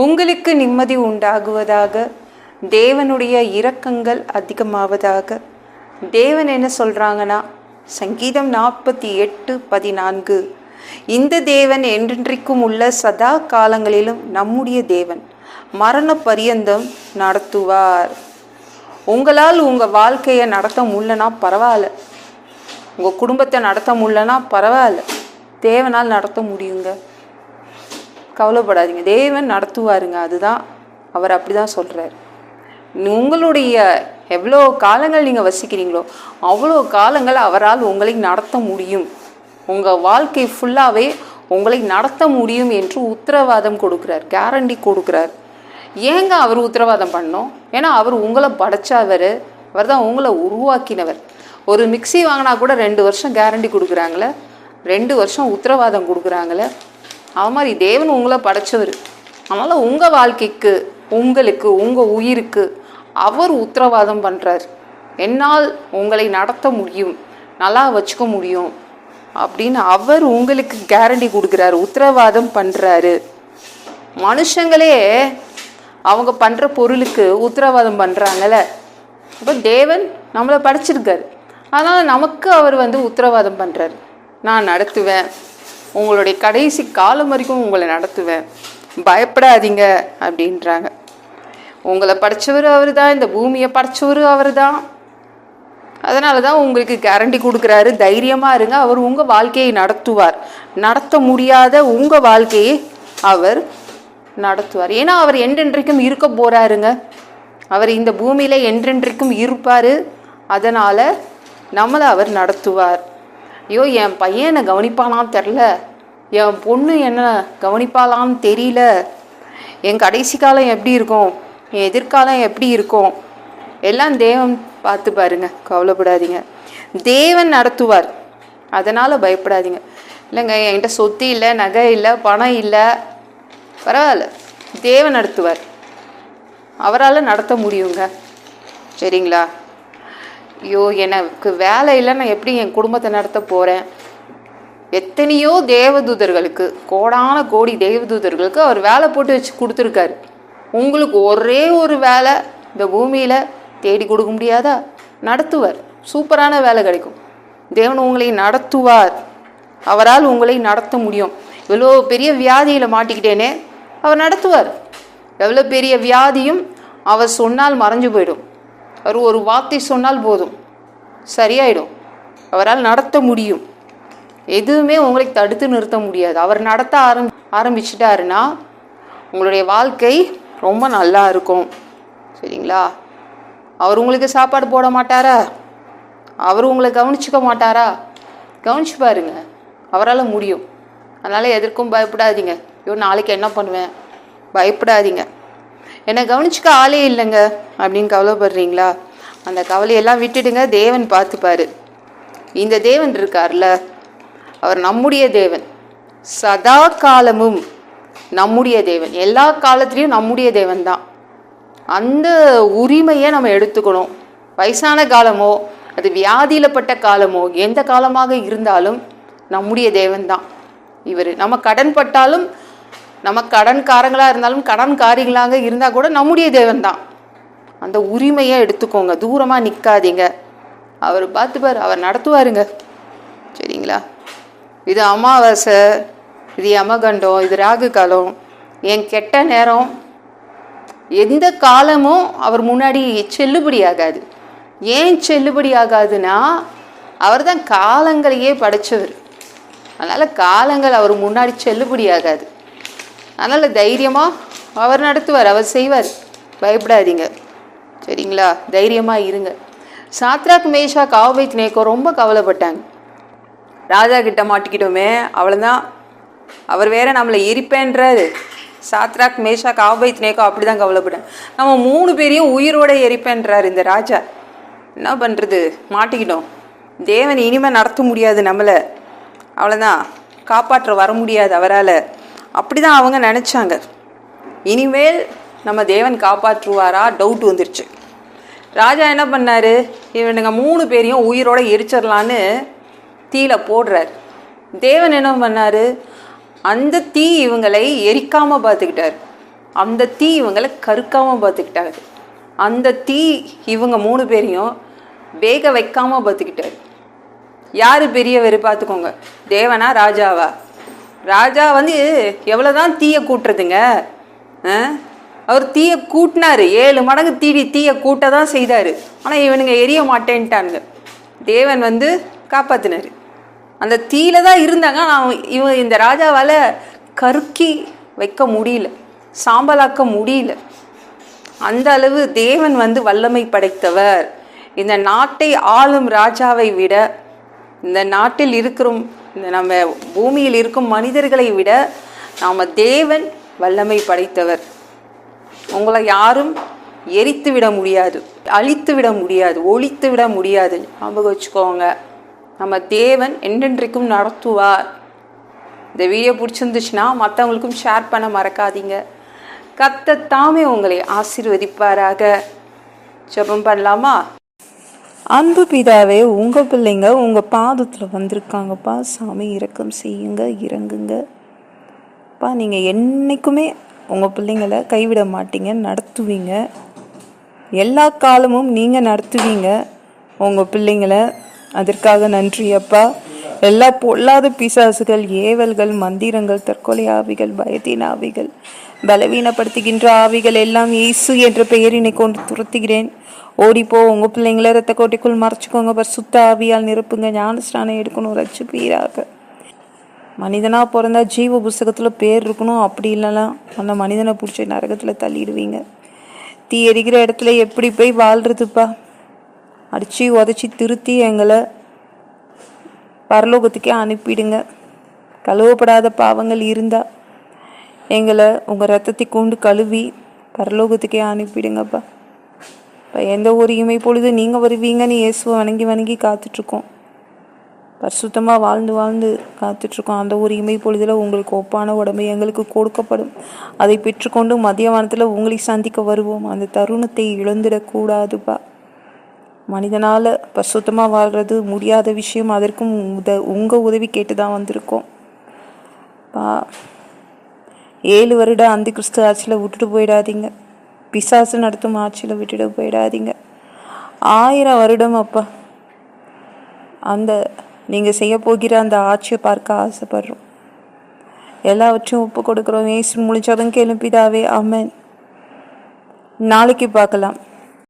உங்களுக்கு நிம்மதி உண்டாகுவதாக, தேவனுடைய இரக்கங்கள் அதிகமாவதாக. தேவன் என்ன சொல்கிறாங்கன்னா, சங்கீதம் 48:14, இந்த தேவன் என்றென்றைக்கும் உள்ள சதா காலங்களிலும் நம்முடைய தேவன், மரண பரியந்தம் நடத்துவார். உங்களால் உங்கள் வாழ்க்கையை நடத்த முடியலனா பரவாயில்ல, உங்கள் குடும்பத்தை நடத்த முடியலனா பரவாயில்ல, தேவனால் நடத்த முடியுங்க. கவலைப்படாதீங்க, தேவன் நடத்துவாருங்க. அதுதான் அவர் அப்படி தான் சொல்கிறார். உங்களுடைய எவ்வளோ காலங்கள் நீங்கள் வசிக்கிறீங்களோ அவ்வளோ காலங்கள் அவரால் உங்களை நடத்த முடியும். உங்கள் வாழ்க்கை ஃபுல்லாகவே உங்களை நடத்த முடியும் என்று உத்தரவாதம் கொடுக்குறார், கேரண்டி கொடுக்குறார். ஏங்க அவர் உத்தரவாதம் பண்ணோம்? ஏன்னா அவர் உங்களை படைச்சவர், அவர் தான் உங்களை உருவாக்கினவர். ஒரு மிக்சி வாங்கினா கூட 2 வருஷம் கேரண்டி கொடுக்குறாங்களே, 2 வருஷம் உத்தரவாதம் கொடுக்குறாங்களே. அது மாதிரி தேவன் உங்களை படைச்சவர். அதனால் உங்கள் வாழ்க்கைக்கு, உங்களுக்கு, உங்கள் உயிருக்கு அவர் உத்தரவாதம் பண்ணுறார். என்னால் உங்களை நடத்த முடியும், நல்லா வச்சுக்க முடியும் அப்படின்னு அவர் உங்களுக்கு கேரண்டி கொடுக்குறாரு, உத்தரவாதம் பண்ணுறாரு. மனுஷங்களே அவங்க பண்ணுற பொருளுக்கு உத்தரவாதம் பண்ணுறாங்கல்ல. அப்போ தேவன் நம்மளை படைச்சிருக்காரு, அதனால் நமக்கு அவர் உத்தரவாதம் பண்ணுறாரு. நான் நடத்துவேன், உங்களுடைய கடைசி காலம் வரைக்கும் உங்களை நடத்துவேன், பயப்படாதீங்க அப்படின்றாங்க. உங்களை படைச்சவர் அவர் தான், இந்த பூமியை படைச்சவர் அவர் தான். அதனால தான் உங்களுக்கு கேரண்டி கொடுக்குறாரு, தைரியமாக இருங்க, அவர் உங்கள் வாழ்க்கையை நடத்துவார். நடத்த முடியாத உங்கள் வாழ்க்கையை அவர் நடத்துவார். ஏன்னா அவர் என்றென்றைக்கும் இருக்க போகிறாருங்க. அவர் இந்த பூமியில் என்றென்றைக்கும் இருப்பார். அதனால் நம்மளை அவர் நடத்துவார். ஐயோ, என் பையன் என்னை கவனிப்பானான்னு தெரில, என் பொண்ணு என்ன கவனிப்பாளான்னு தெரியல, என் கடைசி காலம் எப்படி இருக்கும், என் எதிர்காலம் எப்படி இருக்கும், எல்லாம் தேவன் பார்த்து பாருங்க. கவலைப்படாதீங்க, தேவன் நடத்துவார். அதனால் பயப்படாதீங்க. இல்லைங்க என்கிட்ட சொத்து இல்லை, நகை இல்லை, பணம் இல்லை, பரவாயில்ல, தேவன் நடத்துவார். அவரால் நடத்த முடியுங்க. சரிங்களா? ஐயோ, எனக்கு வேலை இல்லை, நான் எப்படி என் குடும்பத்தை நடத்த போகிறேன்? எத்தனையோ தேவதூதர்களுக்கு, கோடான கோடி தேவதூதர்களுக்கு அவர் வேலை போட்டு வச்சு கொடுத்துருக்காரு. உங்களுக்கு ஒரே ஒரு வேலை இந்த பூமியில் தேடி கொடுக்க முடியாதா? நடத்துவார். சூப்பரான வேலை கிடைக்கும். தேவன் உங்களை நடத்துவார். அவரால் உங்களை நடத்த முடியும். இவ்வளோ பெரிய வியாதியில் மாட்டிக்கிட்டேனே, அவர் நடத்துவார். எவ்வளோ பெரிய வியாதியும் அவர் சொன்னால் மறைஞ்சு போயிடும். அவர் ஒரு வார்த்தை சொன்னால் போதும், சரியாயிடும். அவரால் நடத்த முடியும். எதுவுமே உங்களை தடுத்து நிறுத்த முடியாது. அவர் நடத்த ஆரம்பிச்சிட்டாருன்னா உங்களுடைய வாழ்க்கை ரொம்ப நல்லா இருக்கும். சரிங்களா? அவர் உங்களுக்கு சாப்பாடு போட மாட்டாரா? அவர் உங்களை கவனிச்சிக்க மாட்டாரா? கவனிச்சு பாருங்க, அவரால் முடியும். அதனால் எதற்கும் பயப்படாதீங்க. ஐயோ, நாளைக்கு என்ன பண்ணுவேன்? பயப்படாதீங்க. என்னை கவனிச்சிக்க ஆளே இல்லைங்க அப்படின்னு கவலைப்படுறீங்களா? அந்த கவலையெல்லாம் விட்டுடுங்க, தேவன் பார்த்துப்பாரு. இந்த தேவன் இருக்கார்ல, அவர் நம்முடைய தேவன், சதா காலமும் நம்முடைய தேவன், எல்லா காலத்துலேயும் நம்முடைய தேவன் தான். அந்த உரிமையை நம்ம எடுத்துக்கணும். வயசான காலமோ, அது வியாதியில் பட்ட காலமோ, எந்த காலமாக இருந்தாலும் நம்முடைய தேவன் தான் இவர். நம்ம கடன் பட்டாலும், நம்ம கடன்காரங்களாக இருந்தாலும், கடன்காரிகளாக இருந்தால் கூட நம்முடைய தேவன் தான். அந்த உரிமையை எடுத்துக்கோங்க, தூரமாக நிற்காதீங்க. அவர் பார்த்துப்பார், அவர் நடத்துவாருங்க. சரிங்களா? இது அமாவாசை, இது யமகண்டம், இது ராகு காலம், என் கெட்ட நேரம், எந்த காலமும் அவர் முன்னாடி செல்லுபடி ஆகாது. ஏன் செல்லுபடி ஆகாதுன்னா, அவர் தான் காலங்களையே படைச்சவர். அதனால் காலங்கள் அவர் முன்னாடி செல்லுபடி ஆகாது. அதனால் தைரியமாக அவர் நடத்துவார், அவர் செய்வார். பயப்படாதீங்க. சரிங்களா? தைரியமாக இருங்க. சாத்ராக், மேஷாக், ஆபேத்நேகோ ரொம்ப கவலைப்பட்டாங்க. ராஜா கிட்ட மாட்டிக்கிட்டோமே, அவ்வளோதான், அவர் வேற நம்மளை எரிப்பேன்றாரு. சாத்ராக், மேஷாக், ஆபேத்நேகோ அப்படி தான் கவலைப்பட்டேன். நம்ம 3 பேரையும் உயிரோட எரிப்பேன்றார் இந்த ராஜா. என்ன பண்ணுறது? மாட்டிக்கிட்டோம். தேவன் இனிமேல் நடத்த முடியாது நம்மளை, அவ்வளோதான், காப்பாற்ற வர முடியாது அவரால். அப்படி தான் அவங்க நினச்சாங்க. இனிமேல் நம்ம தேவன் காப்பாற்றுவாரா? டவுட் வந்துருச்சு. ராஜா என்ன பண்ணார்? இவனுங்க 3 பேரையும் உயிரோட எரிச்சிடலான்னு தீயில போடுறார். தேவன் என்ன பண்ணார்? அந்த தீ இவங்களை எரிக்காமல் பார்த்துக்கிட்டார். அந்த தீ இவங்களை கருக்காமல் பார்த்துக்கிட்டாரு. அந்த தீ இவங்க 3 பேரையும் வேக வைக்காமல் பார்த்துக்கிட்டாரு. யார் பெரியவர் பார்த்துக்கோங்க, தேவனா ராஜாவா? ராஜா எவ்வளோதான் தீயை கூட்டுறதுங்க. அவர் தீயை கூட்டினார், 7 மடங்கு தீயை கூட்ட தான் செய்தார். ஆனால் இவனுங்க எரிய மாட்டேன்ட்டானுங்க. தேவன் காப்பாற்றினார். அந்த தீயில தான் இருந்தாங்க. ஆனால் இந்த ராஜாவால் கருக்கி வைக்க முடியல, சாம்பலாக்க முடியல. அந்த அளவு தேவன் வல்லமை படைத்தவர். இந்த நாட்டை ஆளும் ராஜாவை விட, இந்த நாட்டில் இருக்கிறோம், இந்த நம்ம பூமியில் இருக்கும் மனிதர்களை விட நாம் தேவன் வல்லமை படைத்தவர். உங்களை யாரும் எரித்து விட முடியாது, அழித்து விட முடியாது, ஒழித்து விட முடியாது. ஞாபகம் வச்சுக்கோங்க, நம்ம தேவன் என்றென்றைக்கும் நடத்துவார். இந்த வீடியோ பிடிச்சிருந்துச்சுன்னா மற்றவங்களுக்கும் ஷேர் பண்ண மறக்காதீங்க. கர்த்தர் தாமே உங்களை ஆசீர்வதிப்பாராக. ஜெபம் பண்ணலாமா? அன்பு பிதாவே, உங்கள் பிள்ளைங்க உங்கள் பாதத்தில் வந்திருக்காங்கப்பா. சாமி இரக்கம் செய்யுங்க, இறங்குங்கப்பா. நீங்கள் என்றைக்குமே உங்கள் பிள்ளைங்களை கைவிட மாட்டீங்க, நடத்துவீங்க. எல்லா காலமும் நீங்கள் நடத்துவீங்க உங்கள் பிள்ளைங்களை. அதற்காக நன்றி அப்பா. எல்லா பொல்லாத பிசாசுகள், ஏவல்கள், மந்திரங்கள், தற்கொலை ஆவிகள், பயத்தின் ஆவிகள், பலவீனப்படுத்துகின்ற ஆவிகள் எல்லாம் இயேசு என்ற பெயரினை கொண்டு துரத்துகிறேன். ஓடிப்போ. உங்கள் பிள்ளைங்கள ரத்த கோட்டைக்குள் மறைச்சிக்கோங்க. பரிசுத்த ஆவியால் நிரப்புங்க. ஞானஸ்நானம் எடுக்கணும், ரட்சிப்பீராக. மனிதனாக பிறந்தா ஜீவ புஸ்தகத்தில் பேர் இருக்கணும். அப்படி இல்லைனா அந்த மனிதனை பிடிச்சி நரகத்தில் தள்ளிடுவீங்க. தீ எரிக்கிற இடத்துல எப்படி போய் வாழ்கிறதுப்பா? அடித்து உதச்சி திருத்தி எங்களை பரலோகத்துக்கே அனுப்பிடுங்க. கழுவப்படாத பாவங்கள் இருந்தால் எங்களை உங்கள் ரத்தத்தை கொண்டு கழுவி பரலோகத்துக்கே அனுப்பிடுங்கப்பா. இப்போ எந்த ஒரு இமை பொழுது நீங்கள் வருவீங்கன்னு இயேசுவை வணங்கி காத்துட்ருக்கோம். பரிசுத்தமாக வாழ்ந்து காத்துட்ருக்கோம். அந்த ஒரு இமை பொழுதில் உங்களுக்கு ஒப்பான உடம்பு எங்களுக்கு கொடுக்கப்படும். அதை பெற்றுக்கொண்டு மதியவானத்தில் உங்களை சந்திக்க வருவோம். அந்த தருணத்தை இழந்துடக்கூடாதுப்பா. மனிதனால் பரிசுத்தமாக வாழ்கிறது முடியாத விஷயம். அதற்கும் உங்கள் உதவி கேட்டு தான் வந்திருக்கோம் பா. 7 வருடம் அந்த கிறிஸ்து ஆட்சியில் விட்டுட்டு போயிடாதீங்க. பிசாசு நடத்தும் ஆட்சியில் விட்டுட்டு போயிடாதீங்க. 1000 வருடம் அப்பா அந்த நீங்கள் செய்ய போகிற அந்த ஆட்சியை பார்க்க ஆசைப்படுறோம். எல்லாவற்றையும் ஒப்பு கொடுக்குறோம். ஏசு முடிச்சதும் கேளும் பிதாவே, ஆமென். நாளைக்கு பார்க்கலாம்.